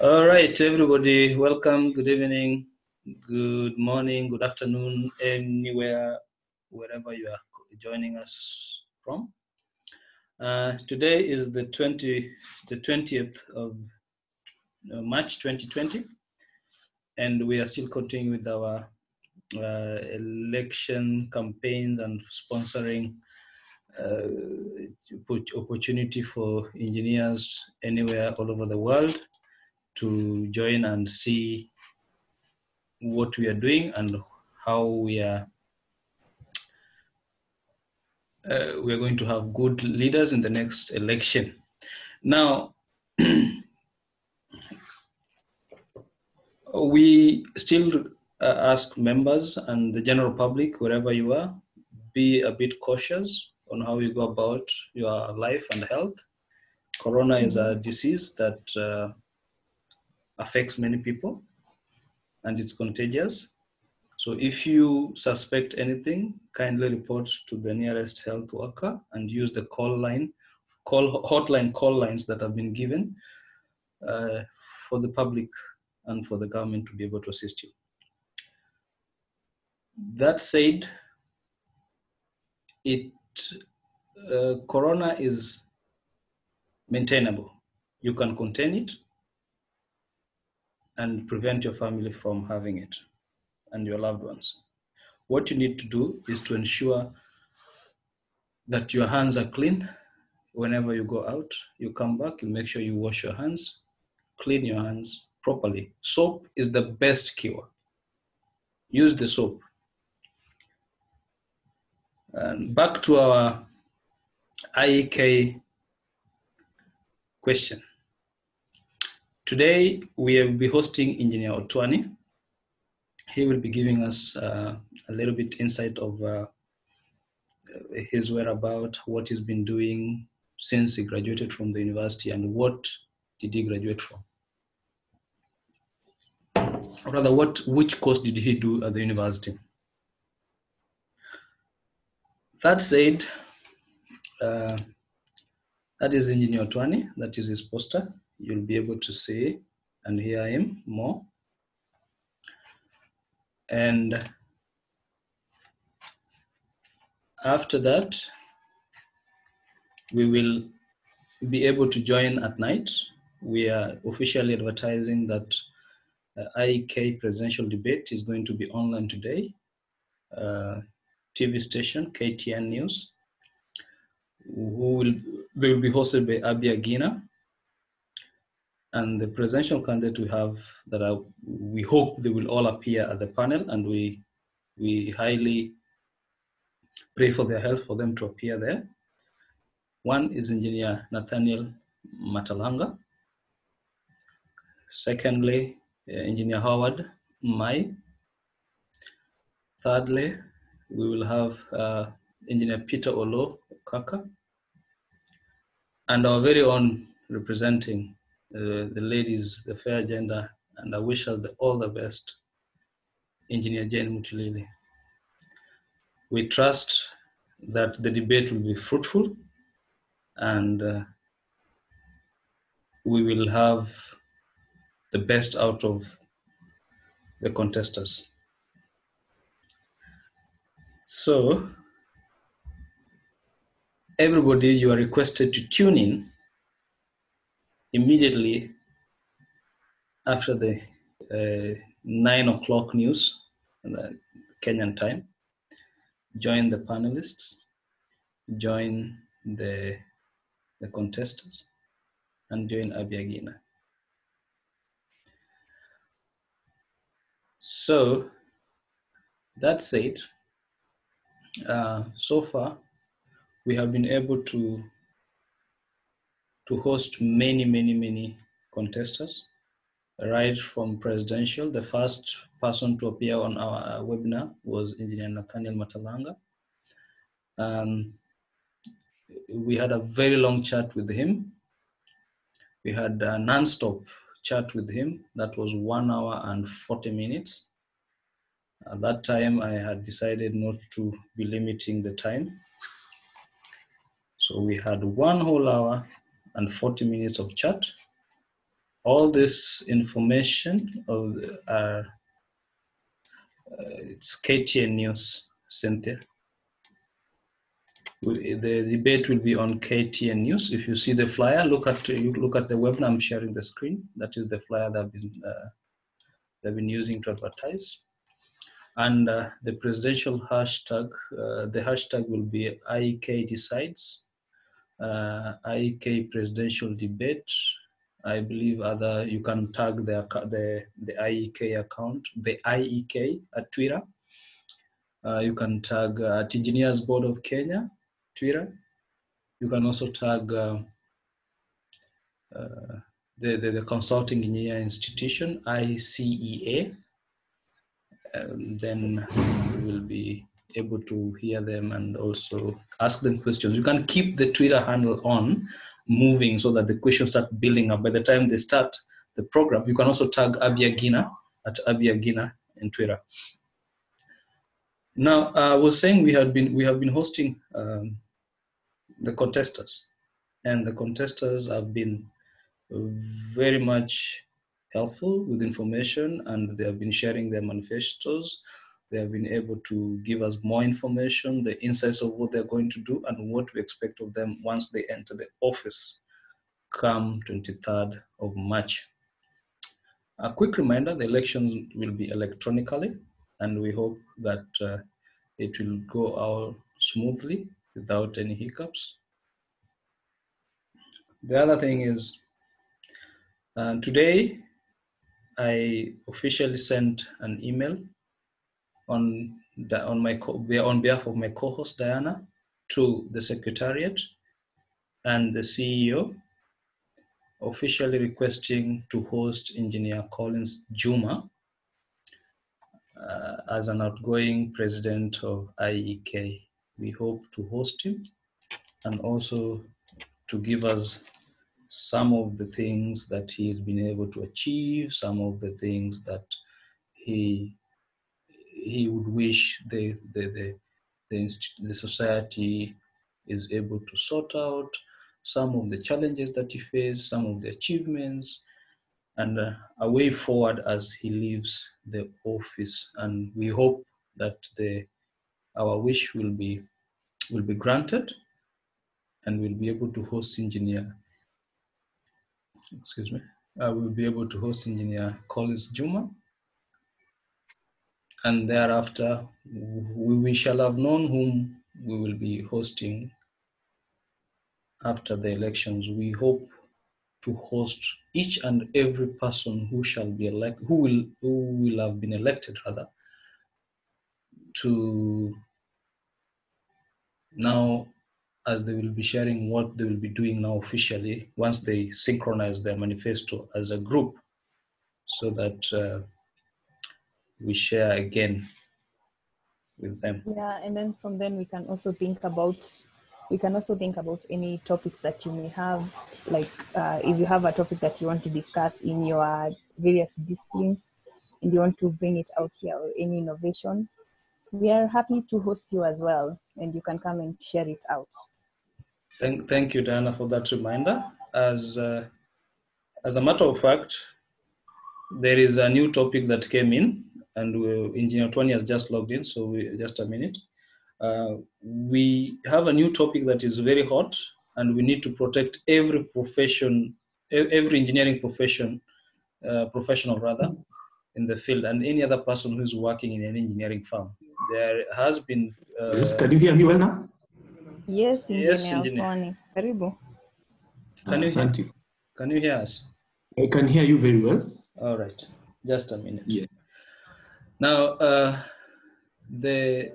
All right, everybody, welcome. Good evening, good morning, good afternoon, anywhere, wherever you are joining us from. Today is the 20th of March 2020, and we are still continuing with our election campaigns and sponsoring opportunity for engineers anywhere all over the world to join and see what we are doing and how we are going to have good leaders in the next election. Now, we still ask members and the general public, wherever you are, be a bit cautious on how you go about your life and health. Corona is a disease that affects many people and it's contagious. So if you suspect anything, kindly report to the nearest health worker and use the hotline call lines that have been given for the public and for the government to be able to assist you. That said, Corona is maintainable. You can contain it and prevent your family from having it and your loved ones. What you need to do is to ensure that your hands are clean. Whenever you go out, you come back, you make sure you wash your hands, clean your hands properly. Soap is the best cure. Use the soap. And back to our IEK question. Today, we will be hosting Engineer OTWANI. He will be giving us a little bit insight of his whereabouts, what he's been doing since he graduated from the university, and what did he graduate from. Or rather, which course did he do at the university? That said, that is Engineer OTWANI, that is his poster. You'll be able to see and hear him more. And after that, we will be able to join at night. We are officially advertising that IEK presidential debate is going to be online today. TV station, KTN News, they will be hosted by Abia Gina. And the presidential candidate we have we hope they will all appear at the panel, and we highly pray for their health for them to appear there. One is Engineer Nathaniel Matalanga. Secondly, Engineer Howard Mai. Thirdly, we will have Engineer Peter Olo Kaka, and our very own representing the ladies, the fair gender, and I wish her all the best, Engineer Jane Mutulili. We trust that the debate will be fruitful and we will have the best out of the contestants. So, everybody, you are requested to tune in immediately after the 9 o'clock news, Kenyan time. Join the panelists, join the contestants, and join Abiagina. So, that said, so far, we have been able to host many contestants, right from presidential. The first person to appear on our webinar was Engineer Nathaniel Matalanga. We had a very long chat with him. We had a non-stop chat with him. That was 1 hour and 40 minutes. At that time, I had decided not to be limiting the time. So we had 1 whole hour and 40 minutes of chat. All this information of it's KTN News, Cynthia. The debate will be on KTN News. If you see the flyer, look at the webinar. I'm sharing the screen. That is the flyer that they've been using to advertise. And the presidential hashtag, the hashtag will be IEK decides, IEK presidential debate. I believe you can tag the IEK account, the IEK at Twitter. You can tag at Engineers Board of Kenya, Twitter. You can also tag the Consulting Engineer Institution, ICEA. Then we will be able to hear them and also ask them questions. You can keep the Twitter handle on moving so that the questions start building up. By the time they start the program, you can also tag Abiagina at Abiagina in Twitter. Now, I was saying we have been hosting the contestants, and the contestants have been very much helpful with information, and they have been sharing their manifestos. They have been able to give us more information, the insights of what they're going to do and what we expect of them once they enter the office come 23rd of March. A quick reminder, the elections will be electronically, and we hope that it will go out smoothly without any hiccups. The other thing is, today I officially sent an email on behalf of my co-host Diana to the Secretariat and the CEO, officially requesting to host Engineer Collins Juma as an outgoing president of IEK. We hope to host him and also to give us some of the things that he's been able to achieve, some of the things that he would wish the society is able to sort out, some of the challenges that he faced, some of the achievements, and a way forward as he leaves the office. And we hope that our wish will be granted, and we'll be able to host Engineer Collins Juma. And thereafter, we shall have known whom we will be hosting after the elections. We hope to host each and every person who shall be elected, who will have been elected rather, to now, as they will be sharing what they will be doing now officially once they synchronize their manifesto as a group, so that we share again with them. Yeah, and then from then we can also think about any topics that you may have, like if you have a topic that you want to discuss in your various disciplines and you want to bring it out here, or any innovation, we are happy to host you as well, and you can come and share it out. Thank you, Diana, for that reminder. As a matter of fact, there is a new topic that came in, and Engineer OTWANI has just logged in, so just a minute. We have a new topic that is very hot, and we need to protect every profession, every engineering professional rather, in the field, and any other person who's working in an engineering firm. There has been... Can you hear me well now? Yes, Engineer OTWANI. Karibu. Can you hear us? I can hear you very well. All right, just a minute. Yeah. Now, the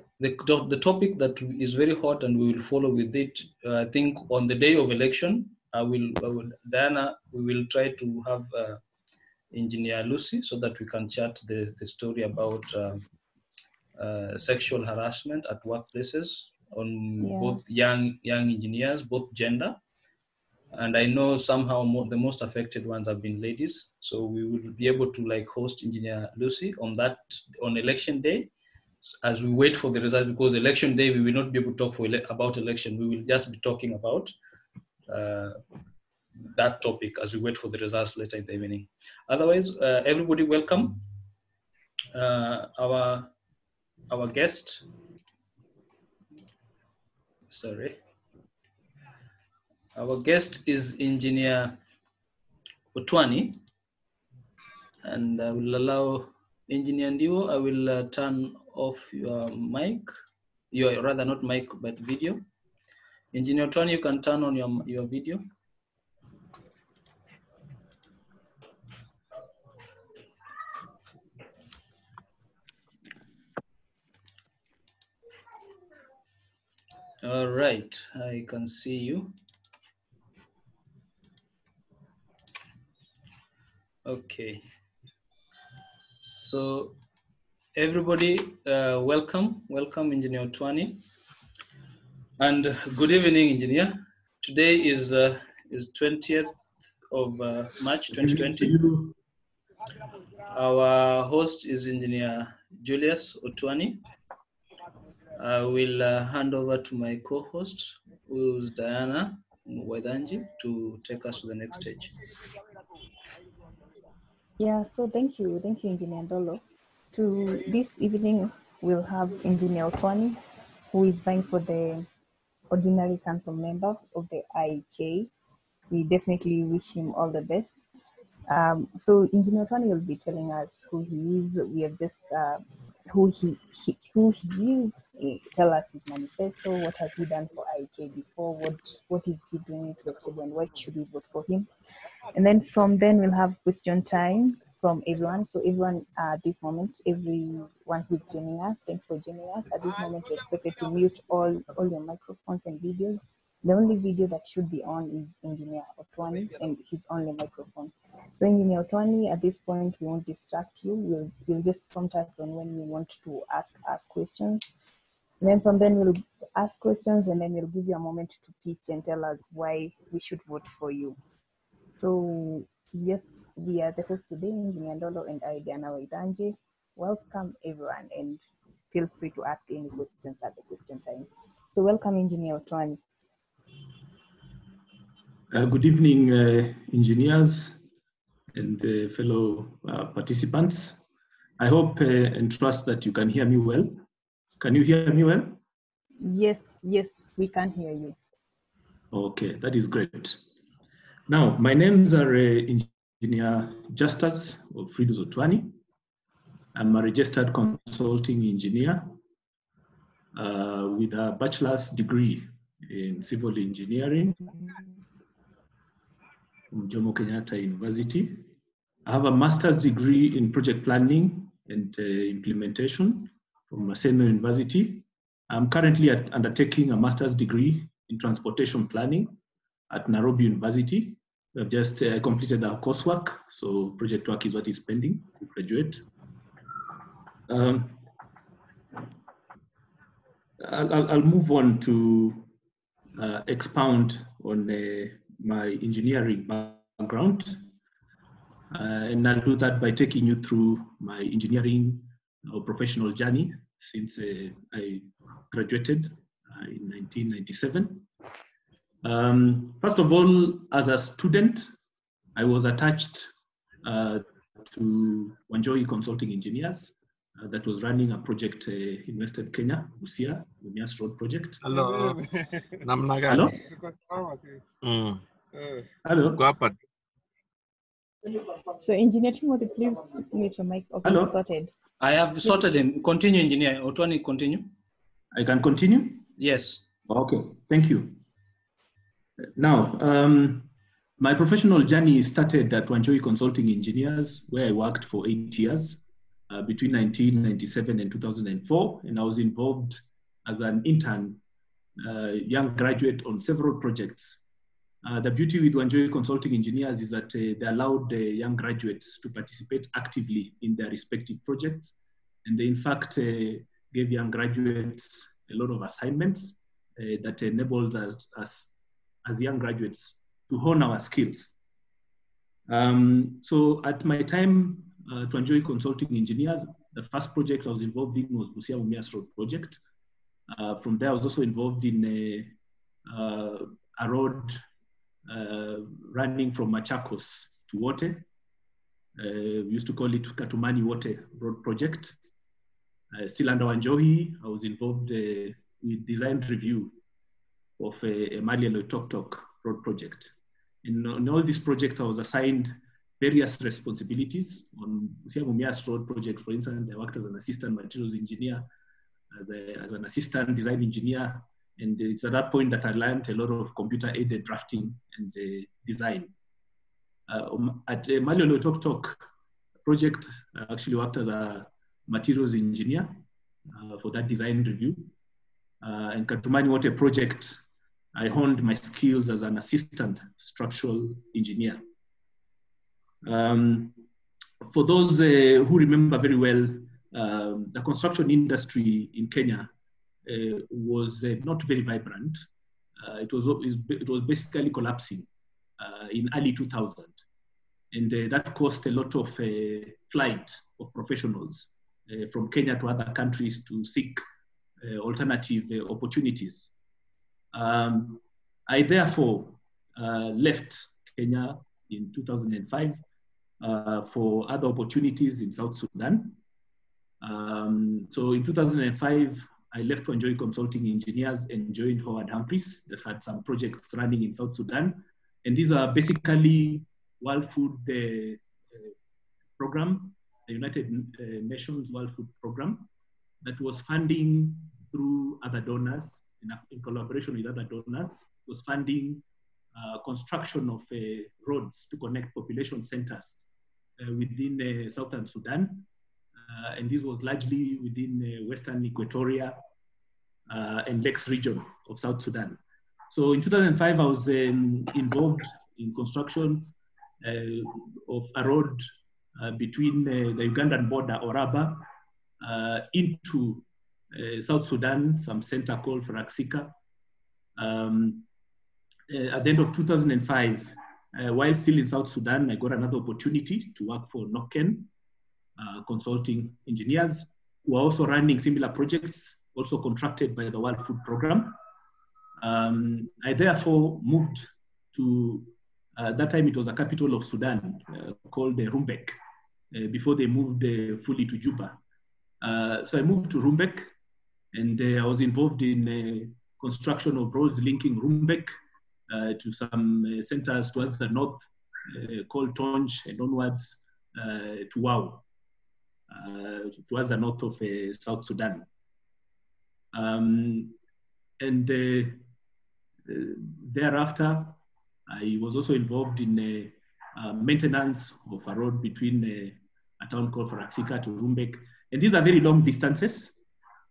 topic that is very hot, and we will follow with it. I think on the day of election, Diana, we will try to have Engineer Lucy, so that we can chat the story about sexual harassment at workplaces on both young engineers, both gender. And I know somehow the most affected ones have been ladies. So we will be able to host Engineer Lucy on election day, as we wait for the result, because election day, we will not be able to talk about election. We will just be talking about that topic as we wait for the results later in the evening. Otherwise, everybody welcome our guest. Sorry. Our guest is Engineer OTWANI, and I will allow Engineer Ndiwo, I will turn off your mic, rather not mic, but video. Engineer OTWANI, you can turn on your video. All right, I can see you. Okay. So everybody, welcome Engineer OTWANI, and good evening, Engineer. Today is 20th of March 2020. Our host is Engineer Julius OTWANI. I will hand over to my co-host, who is Diana Mwedanji, to take us to the next stage. Yeah, so thank you, Engineer Ndolo. To this evening, we'll have Engineer OTWANI, who is vying for the Ordinary Council member of the IEK. We definitely wish him all the best. So Engineer OTWANI will be telling us who he is. We have just who he is. Tell us his manifesto. What has he done for IEK before? What is he doing to achieve, and why should we vote for him? And then from then we'll have question time from everyone. So everyone at this moment, everyone who's joining us, thanks for joining us. At this moment, you're expected to mute all your microphones and videos. The only video that should be on is Engineer OTWANI and his only microphone. So Engineer OTWANI, at this point, we won't distract you. We'll just prompt us on when you want to ask questions. And then from then we'll ask questions, and then we'll give you a moment to pitch and tell us why we should vote for you. So yes, we are the host today, Engineer Ndolo and I, Diana Mwedanji. Welcome everyone, and feel free to ask any questions at the question time. So welcome, Engineer OTWANI. Good evening, engineers and fellow participants. I hope and trust that you can hear me well. Can you hear me well? Yes, we can hear you. Okay, that is great. Now, my names are Engineer Justus of Fridus OTWANI. I'm a registered consulting engineer with a bachelor's degree in civil engineering from Jomo Kenyatta University. I have a master's degree in project planning and implementation from Maseno University. I'm currently undertaking a master's degree in transportation planning at Nairobi University. We have just completed our coursework, so project work is what is pending to graduate. I'll move on to expound on my engineering background. And I'll do that by taking you through my engineering or professional journey since I graduated in 1997. First of all, as a student, I was attached to Wanjohi Consulting Engineers that was running a project in Western Kenya, Busia, the Mumias Road project. Hello. Hello? Hello? So Engineer Timothy, please mute your mic. Okay, Hello? sorted. I have sorted him. Continue, Engineer OTWANI, continue. I can continue? Yes. Okay, thank you. Now, my professional journey started at Wanjohi Consulting Engineers, where I worked for 8 years, between 1997 and 2004, and I was involved as an intern, young graduate on several projects. The beauty with Wanjohi Consulting Engineers is that they allowed young graduates to participate actively in their respective projects, and they in fact gave young graduates a lot of assignments that enabled us as young graduates to hone our skills. So at my time at Wanjohi Consulting Engineers, the first project I was involved in was Busia Mumias Road project. From there, I was also involved in a road running from Machakos to Wote. We used to call it Katumani Wote Road Project. Still under Wanjohi, I was involved with design review of a Malilo Tok Tok Road Project. In all these projects, I was assigned various responsibilities. On Mumias Road Project, for instance, I worked as an assistant materials engineer, as an assistant design engineer, and it's at that point that I learned a lot of computer-aided drafting and design. At Malilo Tok Tok project, I actually worked as a materials engineer for that design review. And Katumani Wote project, I honed my skills as an assistant structural engineer. For those who remember very well, the construction industry in Kenya was not very vibrant. It was basically collapsing in early 2000. And that caused a lot of flight of professionals from Kenya to other countries to seek alternative opportunities. I therefore left Kenya in 2005 for other opportunities in South Sudan. So in 2005, I left to Wanjohi Consulting Engineers and joined Howard Humphreys that had some projects running in South Sudan. And these are basically World Food Program, the United Nations World Food Program, that was funding through other donors, in collaboration with other donors, was funding construction of roads to connect population centers within Southern Sudan. And this was largely within Western Equatoria and Lakes region of South Sudan. So in 2005, I was involved in construction of a road between the Ugandan border, Oraba, into South Sudan, some center called Faraksika. At the end of 2005, while still in South Sudan, I got another opportunity to work for Noken Consulting Engineers, who are also running similar projects, also contracted by the World Food Program. I therefore moved to, that time it was a capital of Sudan called Rumbek, before they moved fully to Juba. So I moved to Rumbek, and I was involved in construction of roads linking Rumbek to some centers towards the north called Tonj, and onwards to Wau, towards the north of South Sudan. And thereafter, I was also involved in maintenance of a road between a town called Faraksika to Rumbek. And these are very long distances.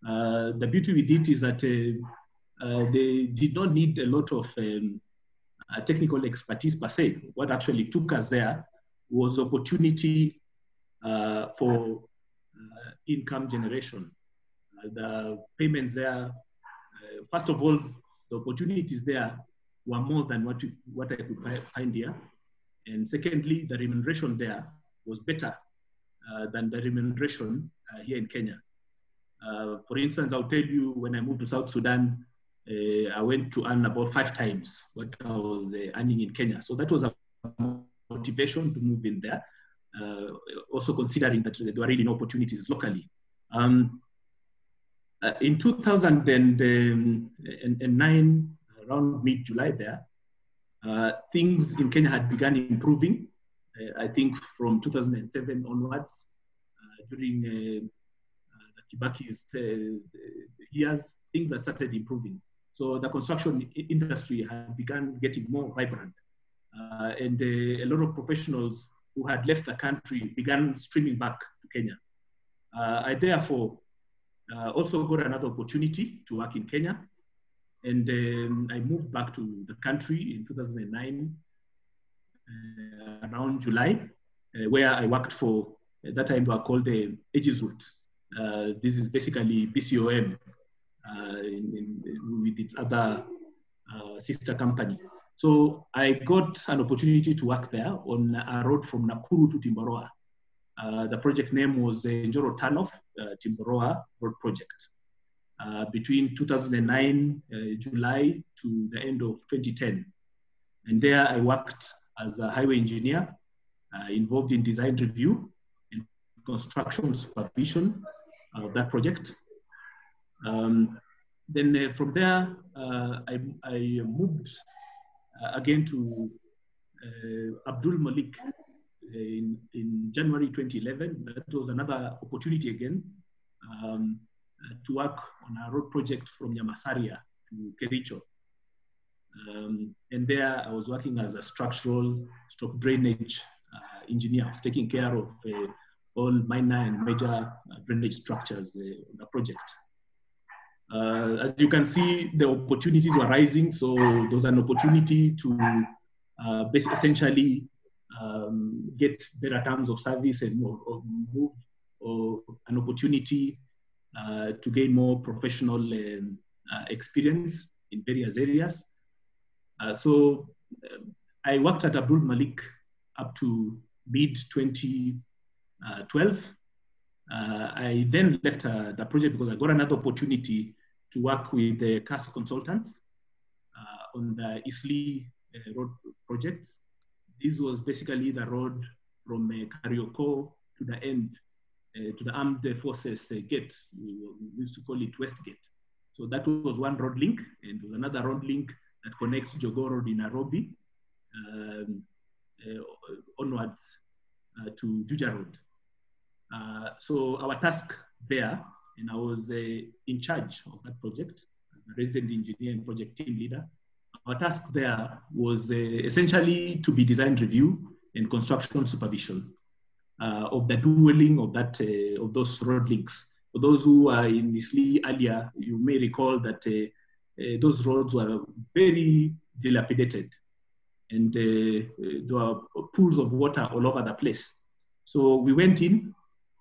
The beauty with it is that they did not need a lot of technical expertise per se. What actually took us there was opportunity for income generation. The payments there, first of all, the opportunities there were more than what I could find here. And secondly, the remuneration there was better than the remuneration here in Kenya. For instance, I'll tell you, when I moved to South Sudan, I went to earn about 5 times what I was earning in Kenya. So that was a motivation to move in there, also considering that there were really no opportunities locally. In 2009, around mid-July there, things in Kenya had begun improving. I think from 2007 onwards, during the Kibaki's years, things had started improving. So the construction industry had begun getting more vibrant. And a lot of professionals who had left the country began streaming back to Kenya. I therefore also got another opportunity to work in Kenya. And I moved back to the country in 2009, around July, where I worked for, at that time they were called the Aegis Route. This is basically BCOM with its other sister company. So I got an opportunity to work there on a road from Nakuru to Timboroa. The project name was the Njoro Turnoff Timboroa Road Project. Between 2009, July to the end of 2010. And there I worked as a highway engineer, involved in design review and construction supervision of that project. Then from there, I moved again to Abdul Malik in January 2011. That was another opportunity again to work on a road project from Nyamasaria to Kericho. And there I was working as a structural stroke drainage engineer. I was taking care of all minor and major drainage structures on the project. As you can see, the opportunities were rising. So there was an opportunity to essentially get better terms of service and move, or an opportunity to gain more professional experience in various areas. So I worked at Abdul Malik up to mid-2012. I then left the project because I got another opportunity to work with the CAS consultants on the Isli road projects. This was basically the road from Karioko to the end, to the Armed Forces Gate. We used to call it West Gate. So that was one road link, and there was another road link that connects Jogoo Road in Nairobi onwards to Juja Road. So our task there, and I was in charge of that project, the resident engineer and project team leader. Our task there was essentially to be design review and construction supervision of the dueling of that of those road links. For those who are in Isli earlier, you may recall that those roads were very dilapidated, and there were pools of water all over the place. So we went in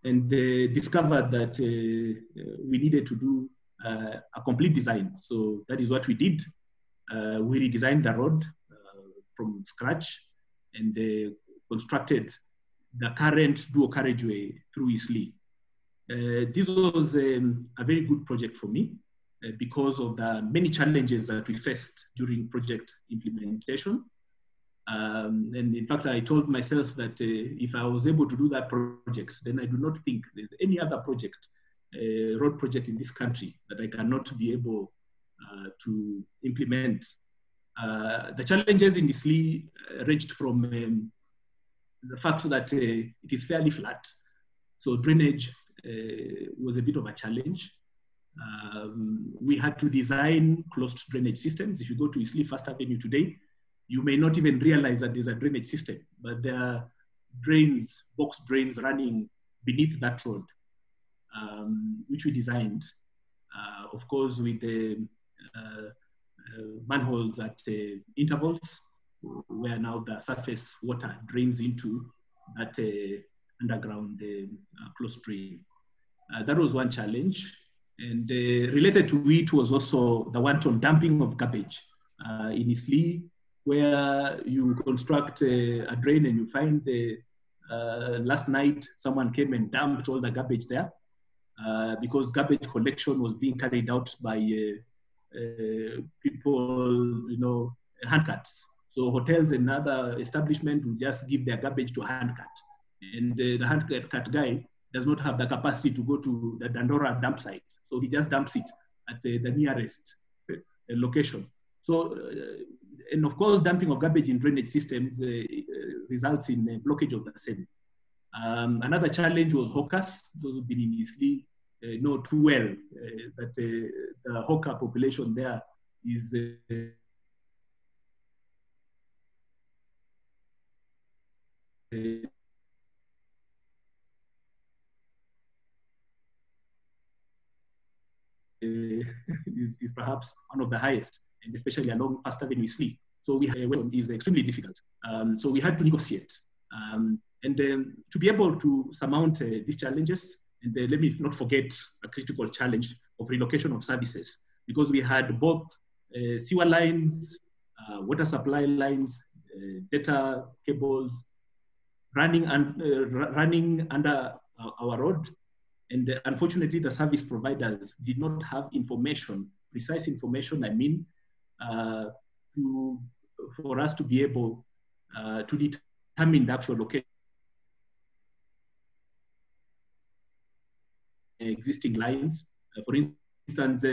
and discovered that we needed to do a complete design. So that is what we did. We redesigned the road from scratch and constructed the current dual carriageway through Isli. This was a very good project for me because of the many challenges that we faced during project implementation. And in fact, I told myself that if I was able to do that project, then I do not think there's any other project, road project in this country, that I cannot be able to implement. The challenges in Isli ranged from the fact that it is fairly flat, so drainage was a bit of a challenge. We had to design closed drainage systems. If you go to Isli First Avenue today, you may not even realize that there's a drainage system, but there are drains, box drains running beneath that road, which we designed, of course, with the manholes at intervals, where now the surface water drains into that underground closed drain. That was one challenge. And related to it was also the wanton dumping of garbage in Isli, where you construct a drain and you find last night someone came and dumped all the garbage there because garbage collection was being carried out by people, handcarts. So hotels and other establishments will just give their garbage to a handcart. And the handcart guy does not have the capacity to go to the Dandora dump site. So he just dumps it at the nearest location. So, and of course, dumping of garbage in drainage systems results in a blockage of the same. Another challenge was hawkers. Those who've been in Isli know too well that the hawker population there is is perhaps one of the highest, and especially along First Avenue Isli. So we is extremely difficult. So we had to negotiate. And to be able to surmount these challenges, and let me not forget a critical challenge of relocation of services, because we had both sewer lines, water supply lines, data cables running under our road. And unfortunately, the service providers did not have information, precise information, to for us to be able to determine the actual location existing lines. For instance,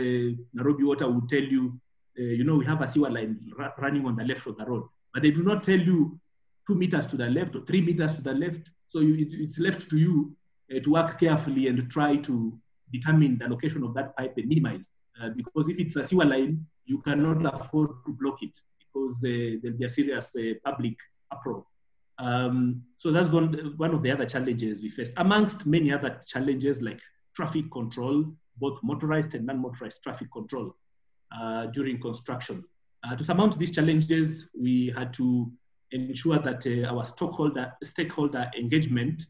Nairobi Water will tell you, we have a sewer line running on the left of the road, but they do not tell you 2 meters to the left or 3 meters to the left. So it's left to you to work carefully and try to determine the location of that pipe and minimize. Because if it's a sewer line, you cannot afford to block it because there'll be a serious public uproar. So that's one of the other challenges we faced, amongst many other challenges like traffic control, both motorized and non-motorized traffic control during construction. To surmount these challenges, we had to ensure that our stakeholder engagement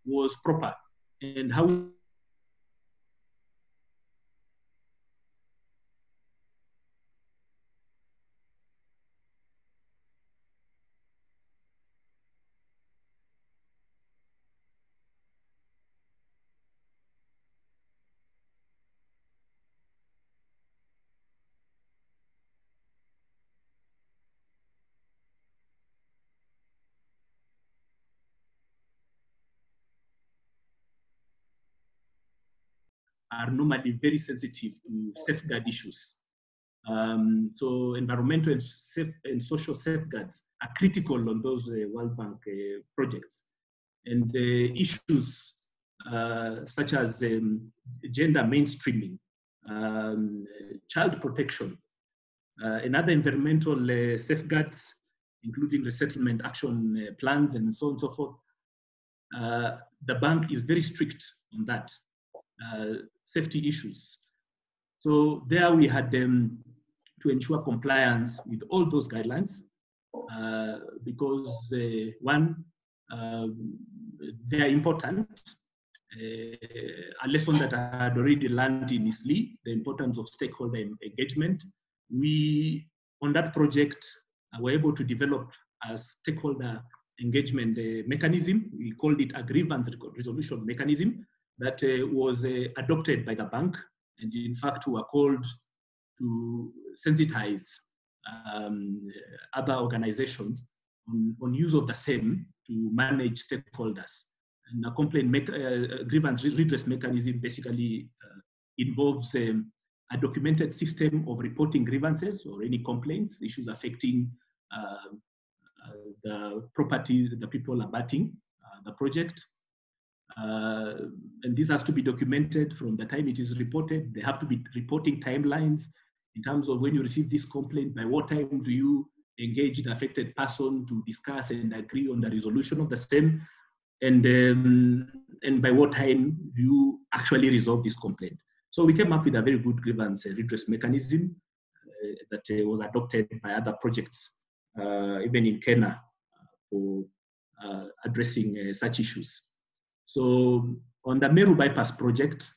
was proper, and how are normally very sensitive to safeguard issues. So environmental and social safeguards are critical on those World Bank projects. And issues such as gender mainstreaming, child protection, and other environmental safeguards, including resettlement action plans and so on and so forth. The bank is very strict on that, safety issues. So there we had to ensure compliance with all those guidelines because one, they are important. A lesson that I had already learned in ISLI, the importance of stakeholder engagement. We, on that project, were able to develop a stakeholder engagement mechanism. We called it a grievance resolution mechanism that was adopted by the bank. And in fact, we were called to sensitize other organizations on use of the same to manage stakeholders. And a complaint grievance redress mechanism basically involves a documented system of reporting grievances or any complaints, issues affecting the property, the people abutting the project. And this has to be documented from the time it is reported. There have to be reporting timelines in terms of when you receive this complaint, by what time do you engage the affected person to discuss and agree on the resolution of the same, and by what time do you actually resolve this complaint. So we came up with a very good grievance redress mechanism that was adopted by other projects, even in Kenya, for addressing such issues. So on the Meru Bypass project,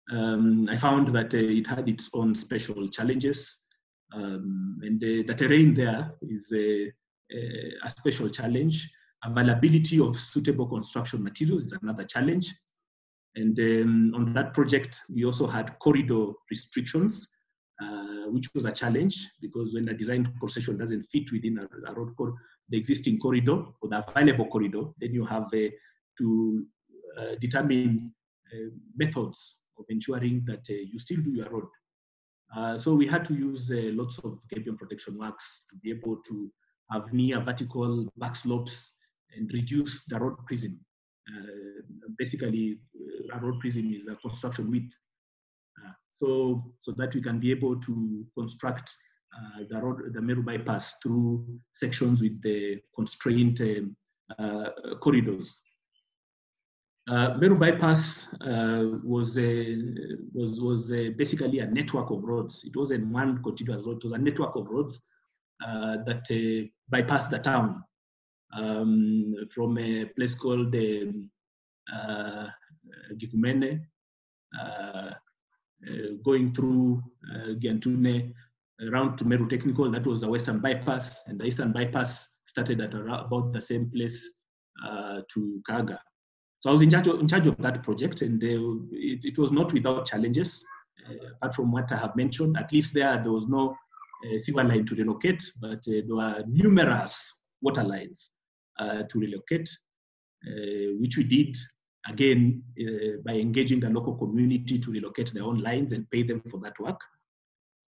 I found that it had its own special challenges, and the terrain there is a special challenge. Availability of suitable construction materials is another challenge. And on that project, we also had corridor restrictions, which was a challenge because when a design concession doesn't fit within a road code, the existing corridor or the available corridor, then you have to determine methods of ensuring that you still do your road. So we had to use lots of gabion protection works to be able to have near vertical back slopes and reduce the road prism. Basically, a road prism is a construction width. So that we can be able to construct the Meru bypass through sections with the constrained corridors. Meru bypass was basically a network of roads. It wasn't one continuous road, it was a network of roads that bypassed the town from a place called Gikumene, going through Giantune, around to Meru Technical. That was the western bypass, and the eastern bypass started at about the same place to Kaga. So I was in charge of that project, and it was not without challenges. Apart from what I have mentioned, at least there was no sewer line to relocate, but there were numerous water lines to relocate, which we did again by engaging the local community to relocate their own lines and pay them for that work.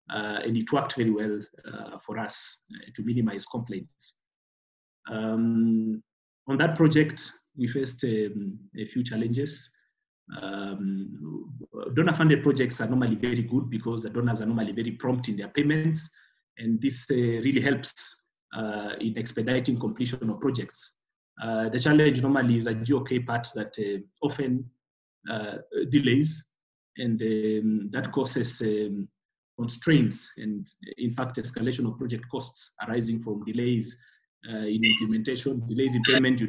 And it worked very well for us to minimize complaints. On that project, we faced a few challenges. Donor-funded projects are normally very good because the donors are normally very prompt in their payments, and this really helps in expediting completion of projects. The challenge normally is a GOK part that often delays, and that causes constraints and, in fact, escalation of project costs arising from delays in implementation, delays in payment,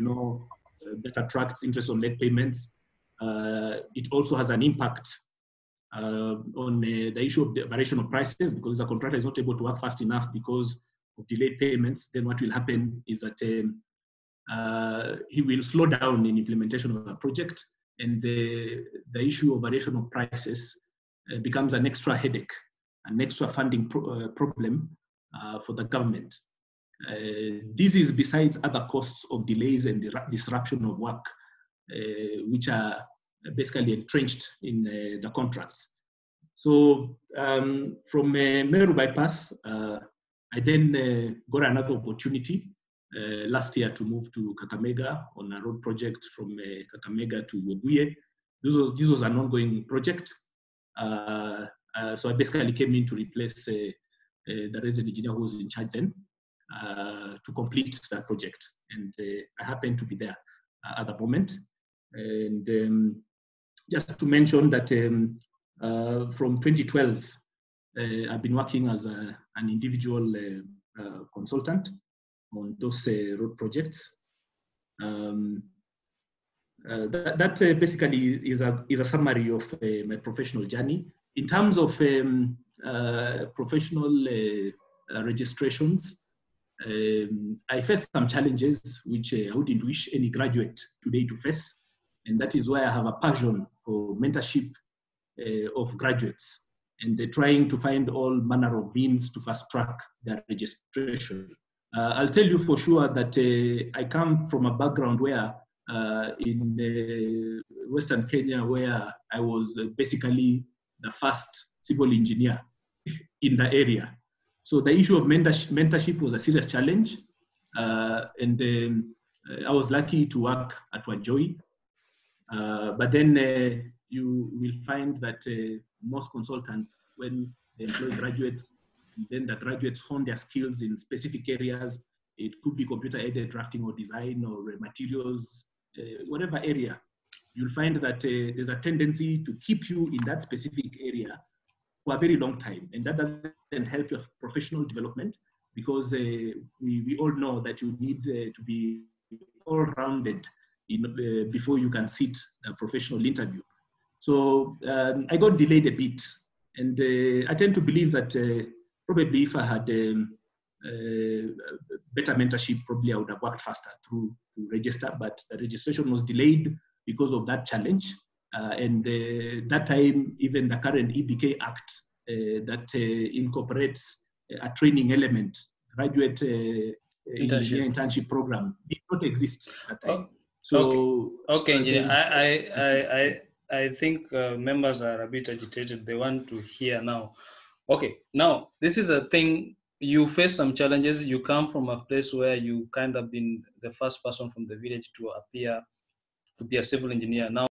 that attracts interest on late payments. It also has an impact on the issue of the variation of prices, because the contractor is not able to work fast enough because of delayed payments. Then what will happen is that he will slow down in implementation of a project, and the issue of variation of prices becomes an extra headache, an extra funding problem for the government. This is besides other costs of delays and disruption of work, which are basically entrenched in the contracts. So from Meru Bypass, I then got another opportunity last year to move to Kakamega on a road project from Kakamega to Webuye. This was an ongoing project. So I basically came in to replace the resident engineer who was in charge then to complete that project. And I happened to be there at the moment. And just to mention that from 2012, I've been working as an individual consultant on those road projects. That basically is a summary of my professional journey. In terms of professional registrations, I faced some challenges which I wouldn't wish any graduate today to face. And that is why I have a passion for mentorship of graduates, and trying to find all manner of means to fast track their registration. I'll tell you for sure that I come from a background where in Western Kenya, where I was basically the first civil engineer in the area. So the issue of mentorship was a serious challenge. And I was lucky to work at Wanjoi. But then you will find that most consultants, when they employ graduates, then the graduates hone their skills in specific areas. It could be computer-aided drafting or design or materials, whatever area. You'll find that there's a tendency to keep you in that specific area for a very long time. And that doesn't help your professional development, because we all know that you need to be all-rounded before you can sit a professional interview. So I got delayed a bit. And I tend to believe that probably if I had better mentorship, probably I would have worked faster to register, but the registration was delayed because of that challenge. And that time, even the current EBK Act that incorporates a training element, graduate engineer internship program, did not exist at that time. So okay, engineer, I think members are a bit agitated. They want to hear now. Okay, now this is a thing. You face some challenges. You come from a place where you kind of been the first person from the village to appear to be a civil engineer. Now